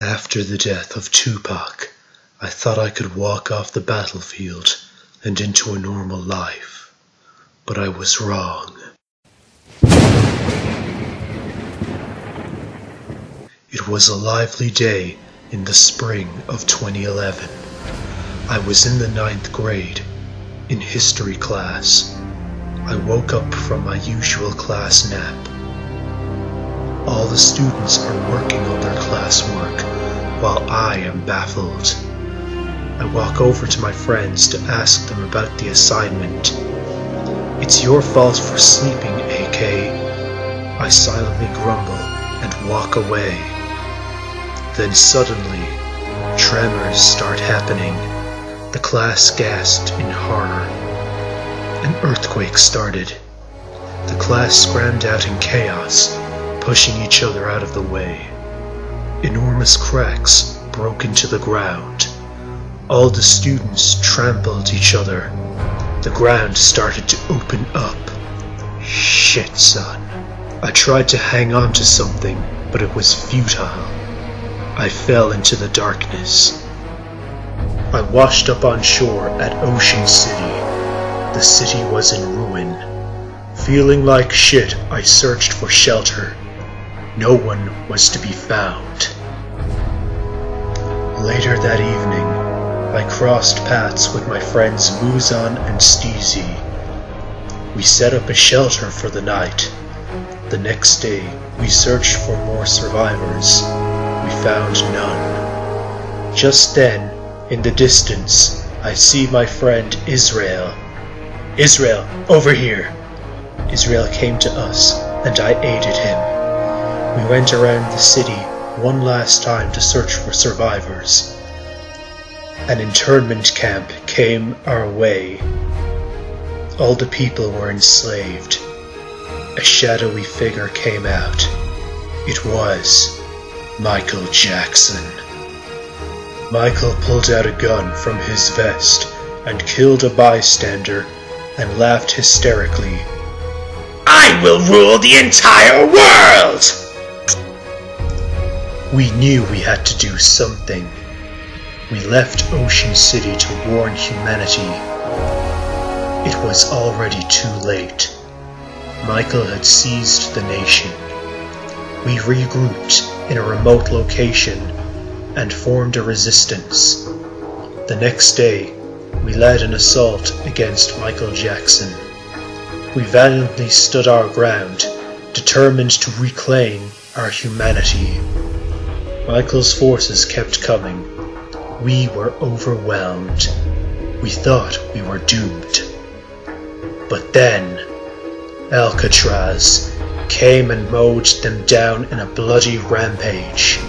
After the death of Tupac, I thought I could walk off the battlefield and into a normal life, but I was wrong. It was a lively day in the spring of 2011. I was in the 9th grade, in history class. I woke up from my usual class nap. All the students are working on their classwork, while I am baffled. I walk over to my friends to ask them about the assignment. "It's your fault for sleeping, AK." I silently grumble and walk away. Then suddenly, tremors start happening. The class gasped in horror. An earthquake started. The class scrammed out in chaos, pushing each other out of the way. Enormous cracks broke into the ground. All the students trampled each other. The ground started to open up. Shit, son. I tried to hang on to something, but it was futile. I fell into the darkness. I washed up on shore at Ocean City. The city was in ruin. Feeling like shit, I searched for shelter. No one was to be found. Later that evening, I crossed paths with my friends Muzan and Steezy. We set up a shelter for the night. The next day, we searched for more survivors. We found none. Just then, in the distance, I see my friend Israel. "Israel, over here!" Israel came to us, and I aided him. We went around the city one last time to search for survivors. An internment camp came our way. All the people were enslaved. A shadowy figure came out. It was Michael Jackson. Michael pulled out a gun from his vest and killed a bystander and laughed hysterically. "I will rule the entire world!" We knew we had to do something. We left Ocean City to warn humanity. It was already too late. Michael had seized the nation. We regrouped in a remote location and formed a resistance. The next day, we led an assault against Michael Jackson. We valiantly stood our ground, determined to reclaim our humanity. Michael's forces kept coming. We were overwhelmed. We thought we were doomed. But then, Alcatraz came and mowed them down in a bloody rampage.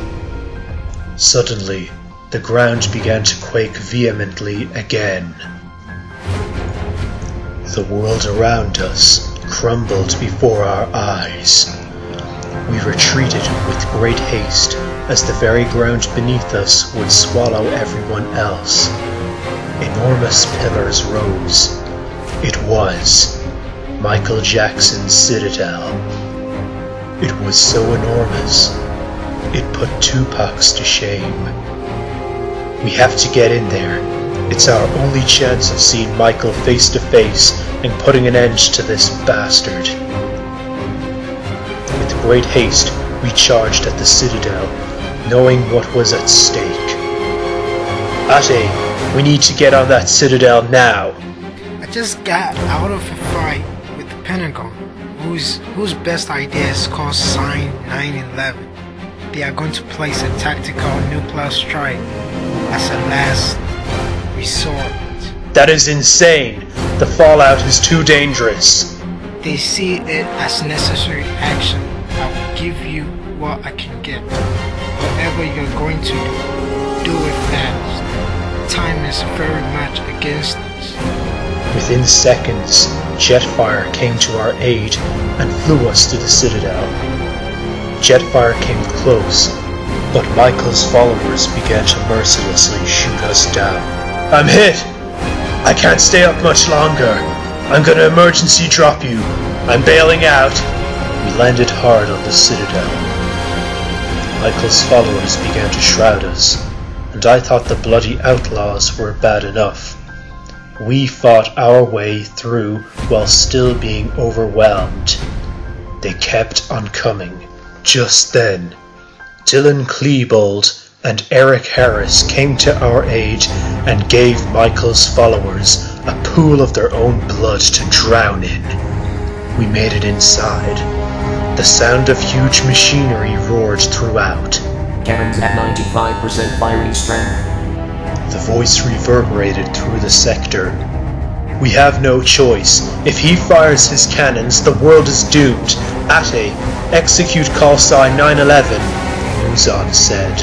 Suddenly, the ground began to quake vehemently again. The world around us crumbled before our eyes. We retreated with great haste, as the very ground beneath us would swallow everyone else. Enormous pillars rose. It was Michael Jackson's citadel. It was so enormous, it put Tupac's to shame. We have to get in there. It's our only chance of seeing Michael face to face and putting an end to this bastard. With great haste, we charged at the citadel, knowing what was at stake. "Ate, we need to get on that citadel now." I just got out of a fight with the Pentagon, whose best idea is called Sign 9/11. They are going to place a tactical nuclear strike as a last resort. That is insane. The fallout is too dangerous. They see it as necessary action. I will give you what I can get. Whatever you're going to do it fast. Time is very much against us. Within seconds, Jetfire came to our aid and flew us to the citadel. Jetfire came close, but Michael's followers began to mercilessly shoot us down. "I'm hit! I can't stay up much longer. I'm gonna emergency drop you. I'm bailing out." We landed hard on the citadel. Michael's followers began to shroud us, and I thought the bloody outlaws were bad enough. We fought our way through while still being overwhelmed. They kept on coming. Just then, Dylan Klebold and Eric Harris came to our aid and gave Michael's followers a pool of their own blood to drown in. We made it inside. The sound of huge machinery roared throughout. Cannons at 95% firing strength. The voice reverberated through the sector. We have no choice. If he fires his cannons, the world is doomed. Ate, execute call sign 911, Muzan said.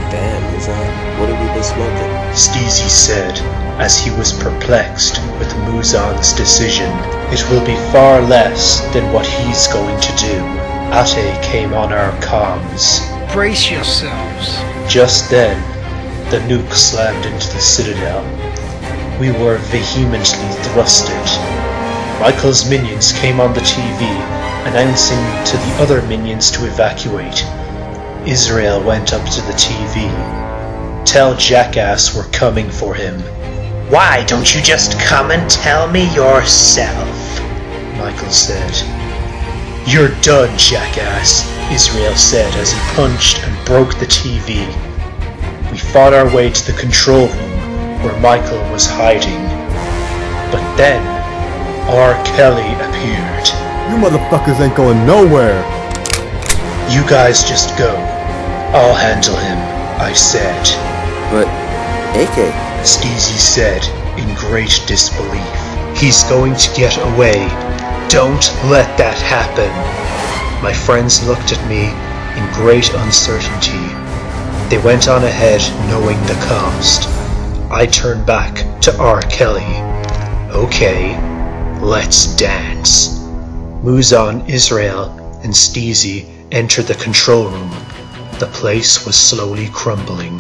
Damn, Muzan, what have we been smoking? Steezy said, as he was perplexed with Muzan's decision. It will be far less than what he's going to do. Ate came on our comms. Brace yourselves. Just then, the nuke slammed into the citadel. We were vehemently thrusted. Michael's minions came on the TV, announcing to the other minions to evacuate. Israel went up to the TV. Tell Jackass we're coming for him. Why don't you just come and tell me yourself? Michael said. You're done, Jackass, Israel said as he punched and broke the TV. We fought our way to the control room where Michael was hiding. But then, R. Kelly appeared. You motherfuckers ain't going nowhere! You guys just go. I'll handle him, I said. But, AK... Steezy said, in great disbelief. He's going to get away. Don't let that happen. My friends looked at me in great uncertainty. They went on ahead knowing the cost. I turned back to R. Kelly. Okay, let's dance. Muzan, Israel, and Steezy entered the control room. The place was slowly crumbling.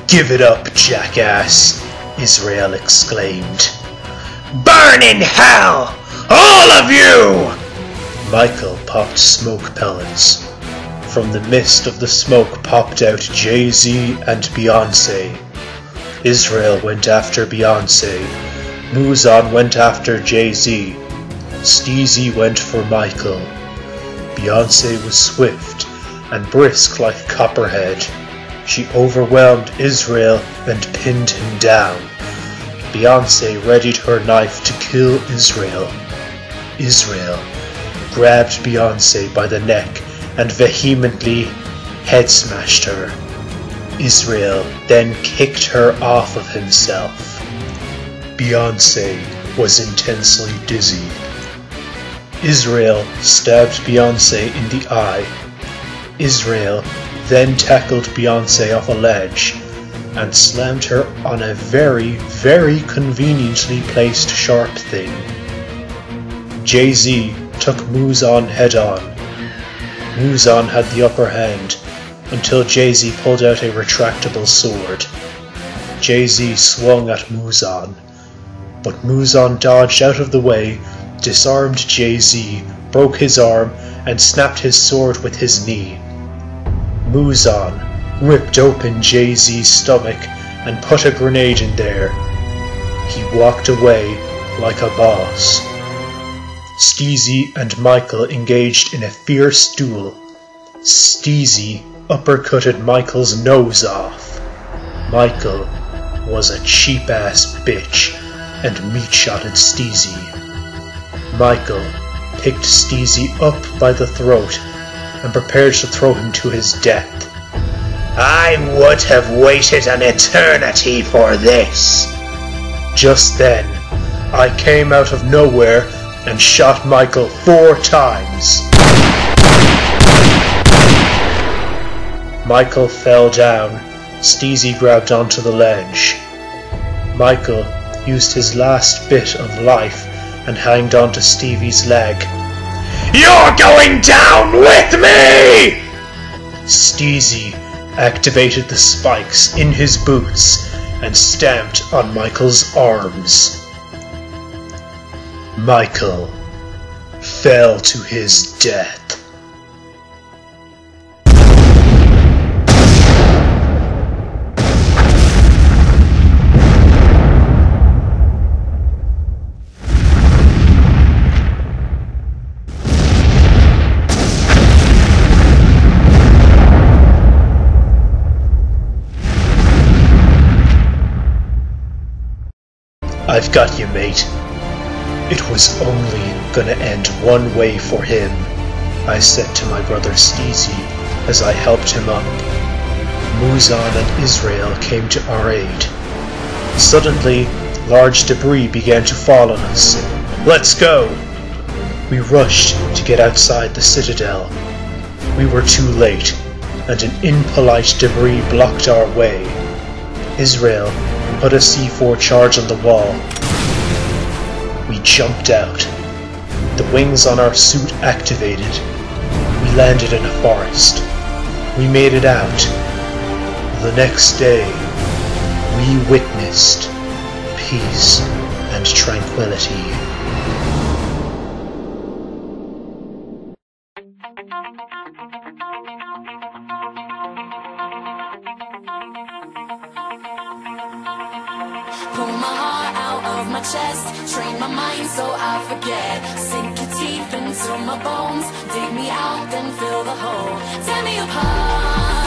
Give it up, Jackass, Israel exclaimed. Burn in hell, all of you! Michael popped smoke pellets. From the mist of the smoke popped out Jay-Z and Beyonce. Israel went after Beyonce. Muzan went after Jay-Z. Steezy went for Michael. Beyonce was swift and brisk like Copperhead. She overwhelmed Israel and pinned him down. Beyonce readied her knife to kill Israel. Israel grabbed Beyonce by the neck and vehemently head-smashed her. Israel then kicked her off of himself. Beyonce was intensely dizzy. Israel stabbed Beyonce in the eye. Israel then tackled Beyonce off a ledge and slammed her on a very, very conveniently placed sharp thing. Jay-Z took Muzan head-on. Muzan had the upper hand until Jay-Z pulled out a retractable sword. Jay-Z swung at Muzan, but Muzan dodged out of the way, disarmed Jay-Z, broke his arm, and snapped his sword with his knee. Muzan ripped open Jay-Z's stomach and put a grenade in there. He walked away like a boss. Steezy and Michael engaged in a fierce duel. Steezy uppercutted Michael's nose off. Michael was a cheap-ass bitch and meat-shotted Steezy. Michael picked Steezy up by the throat and prepared to throw him to his death. I would have waited an eternity for this. Just then, I came out of nowhere and shot Michael 4 times. Michael fell down. Steezy grabbed onto the ledge. Michael used his last bit of life and hanged onto Stevie's leg. You're going down with me! Steezy activated the spikes in his boots and stamped on Michael's arms. Michael fell to his death. I've got you, mate. It was only gonna end one way for him, I said to my brother Steezy as I helped him up. Muzan and Israel came to our aid. Suddenly, large debris began to fall on us. Let's go! We rushed to get outside the citadel. We were too late, and an impolite debris blocked our way. Israel put a C4 charge on the wall. We jumped out. The wings on our suit activated. We landed in a forest. We made it out. The next day, we witnessed peace and tranquility. Pull my heart out of my chest, train my mind so I forget. Sink your teeth into my bones, dig me out, then fill the hole. Tear me apart.